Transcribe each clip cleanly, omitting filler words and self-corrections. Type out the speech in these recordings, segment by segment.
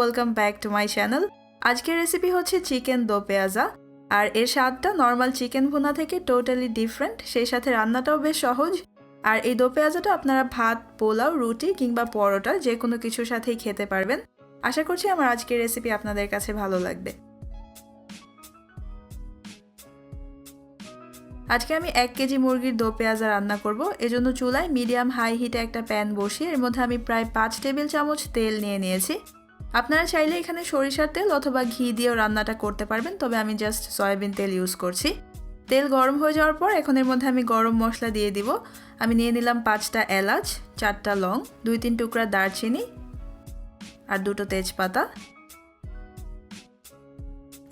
Welcome back to my channel. আজকের recipe হচ্ছে chicken দোপেয়াজা। আর এর স্বাদটা নর্মাল চিকেন ভুনা থেকে টোটালি ডিফারেন্ট, সেই সাথে রান্নাটাও বেশ সহজ। আর এই দোপেয়াজাটা আপনারা ভাত, পোলাও, রুটি কিংবা পরোটা যে কোনো কিছুর সাথেই খেতে পারবেন। আশা করছি আমার আজকের রেসিপি আপনাদের কাছে ভালো লাগবে। আজকে আমি 1 কেজি মুরগির দোপেয়াজা রান্না করব। এজন্য চুলায় মিডিয়াম হাই হিটে একটা প্যান বসিয়ে এর মধ্যে আমি প্রায় 5 টেবিল চামচ তেল নিয়ে নিয়েছি। আপনারা চাইলে এখানে সরিষার তেল অথবা ঘি দিয়েও রান্নাটা করতে পারবেন, তবে আমি জাস্ট সয়াবিন তেল ইউজ করছি। তেল গরম হয়ে যাওয়ার পর এখন এর মধ্যে আমি গরম মশলা দিয়ে দিব। আমি নিয়ে নিলাম 5টা এলাচ, 4টা লং, 2-3 টুকরা দারচিনি আর 2টো তেজপাতা।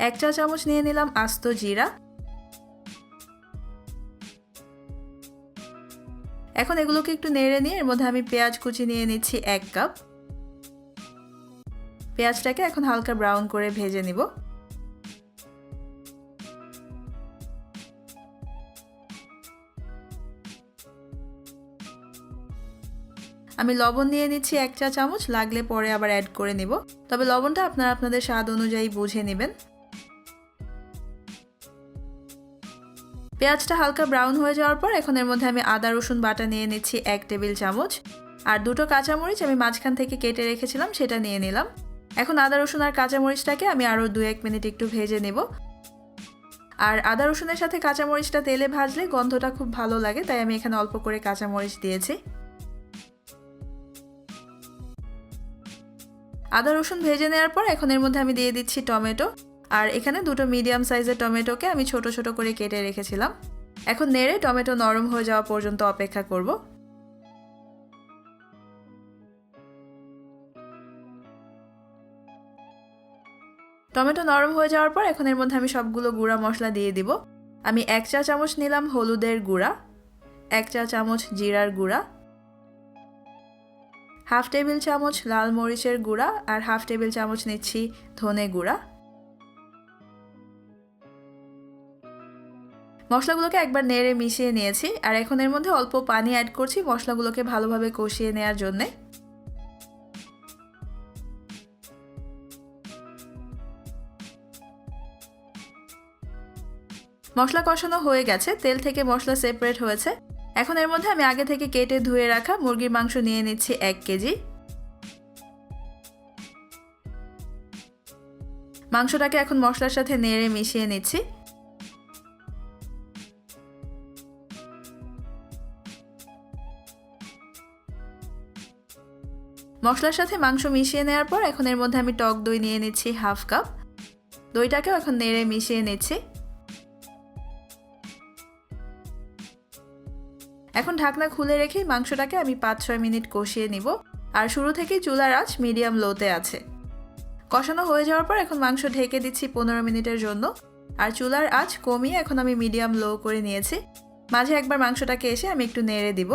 1 চা চামচ নিয়ে নিলাম আস্ত জিরা। এখন এগুলোকে একটু নেড়ে নিয়ে এর মধ্যে আমি পেঁয়াজ কুচি নিয়ে নিচ্ছি 1 কাপ। পেঁয়াজটাকে এখন হালকা ব্রাউন করে ভেজে নিব। আমি লবণ নিয়ে নিচ্ছি 1 চা চামচ, লাগলে পরে আবার অ্যাড করে নিব, তবে লবণটা আপনারা আপনাদের স্বাদ অনুযায়ী বুঝে নেবেন। পেঁয়াজটা হালকা ব্রাউন হয়ে যাওয়ার পর এখন এর মধ্যে আমি আদা রসুন বাটা নিয়ে নিচ্ছি 1 টেবিল চামচ, আর 2টো কাঁচামরিচ আমি মাঝখান থেকে কেটে রেখেছিলাম সেটা নিয়ে নিলাম। এখন আদা রসুন আর কাঁচামরিচটাকে আমি আরও 2-1 মিনিট একটু ভেজে নেব। আর আদা রসুনের সাথে কাঁচামরিচটা তেলে ভাজলে গন্ধটা খুব ভালো লাগে, তাই আমি এখানে অল্প করে কাঁচামরিচ দিয়েছি। আদা রসুন ভেজে নেওয়ার পর এখন এর মধ্যে আমি দিয়ে দিচ্ছি টমেটো। আর এখানে 2টো মিডিয়াম সাইজের টমেটোকে আমি ছোট ছোট করে কেটে রেখেছিলাম। এখন নেড়ে টমেটো নরম হয়ে যাওয়া পর্যন্ত অপেক্ষা করব। টমেটো নরম হয়ে যাওয়ার পর এখন এর মধ্যে আমি সবগুলো গুঁড়া মশলা দিয়ে দিব। আমি 1 চা চামচ নিলাম হলুদের গুঁড়া, 1 চা চামচ জিরার গুঁড়া, 1/2 টেবিল চামচ লাল মরিচের গুঁড়া আর 1/2 টেবিল চামচ নিচ্ছি ধনে গুঁড়া। মশলাগুলোকে একবার নেড়ে মিশিয়ে নিয়েছি, আর এখন এর মধ্যে অল্প পানি অ্যাড করছি মশলাগুলোকে ভালোভাবে কষিয়ে নেওয়ার জন্য। মশলা কষানো হয়ে গেছে, তেল থেকে মশলা সেপারেট হয়েছে। এখন এর মধ্যে আমি আগে থেকে কেটে ধুয়ে রাখা মুরগির মাংস নিয়ে নিচ্ছি 1 কেজি। মাংসটাকে এখন মশলার সাথে নেড়ে মিশিয়ে নিচ্ছি। মশলার সাথে মাংস মিশিয়ে নেওয়ার পর এখন এর মধ্যে আমি টক দই নিয়ে নিচ্ছি 1/2 কাপ। দইটাকেও এখন নেড়ে মিশিয়ে নিচ্ছি। এখন ঢাকনা খুলে রেখে মাংসটাকে আমি 5-6 মিনিট কষিয়ে নিব। আর শুরু থেকেই চুলার আঁচ মিডিয়াম লোতে আছে। কষানো হয়ে যাওয়ার পর এখন মাংস ঢেকে দিচ্ছি 15 মিনিটের জন্য। আর চুলার আঁচ কমিয়ে এখন আমি মিডিয়াম লো করে নিয়েছি। মাঝে একবার মাংসটাকে এসে আমি একটু নেড়ে দিব।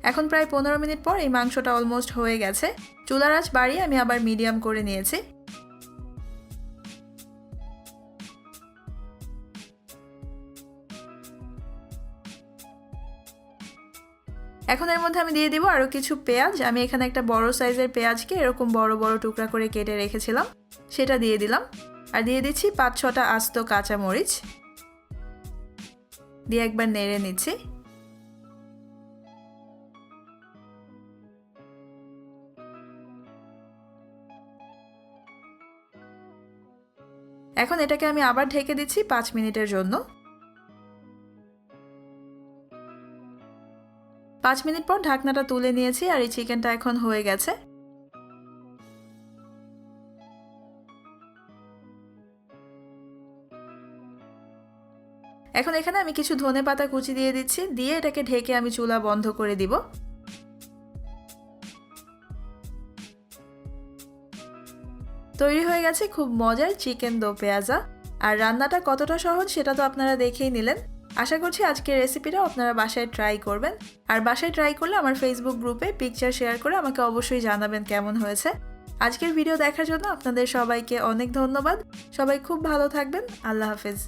এখন প্রায় 15 মিনিট পর এই মাংসটা অলমোস্ট হয়ে গেছে। চুলার আঁচ বাড়িয়ে আমি আবার মিডিয়াম করে নিয়েছি। এখন এর মধ্যে আমি দিয়ে দিব আরও কিছু পেঁয়াজ। আমি এখানে একটা বড় সাইজের পেঁয়াজকে এরকম বড় বড় টুকরা করে কেটে রেখেছিলাম, সেটা দিয়ে দিলাম। আর দিয়ে দিচ্ছি 5-6টা আস্ত কাঁচামরিচ দিয়ে একবার নেড়ে নিচ্ছি। এখন এটাকে আমি আবার ঢেকে দিচ্ছি 5 মিনিটের জন্য। 5 মিনিট পর ঢাকনাটা তুলে নিয়েছি, আর এই চিকেনটা এখন হয়ে গেছে। এখন এখানে আমি কিছু ধনেপাতা কুচি দিয়ে দিচ্ছি, দিয়ে এটাকে ঢেকে আমি চুলা বন্ধ করে দিব। তৈরি হয়ে গেছে খুব মজার চিকেন দোপেয়াজা। আর রান্নাটা কতটা সহজ সেটা তো আপনারা দেখেই নিলেন। আশা করছি আজকের রেসিপিটাও আপনারা বাসায় ট্রাই করবেন। আর বাসায় ট্রাই করলে আমার ফেসবুক গ্রুপে পিকচার শেয়ার করে আমাকে অবশ্যই জানাবেন কেমন হয়েছে। আজকের ভিডিও দেখার জন্য আপনাদের সবাইকে অনেক ধন্যবাদ। সবাই খুব ভালো থাকবেন। আল্লাহ হাফেজ।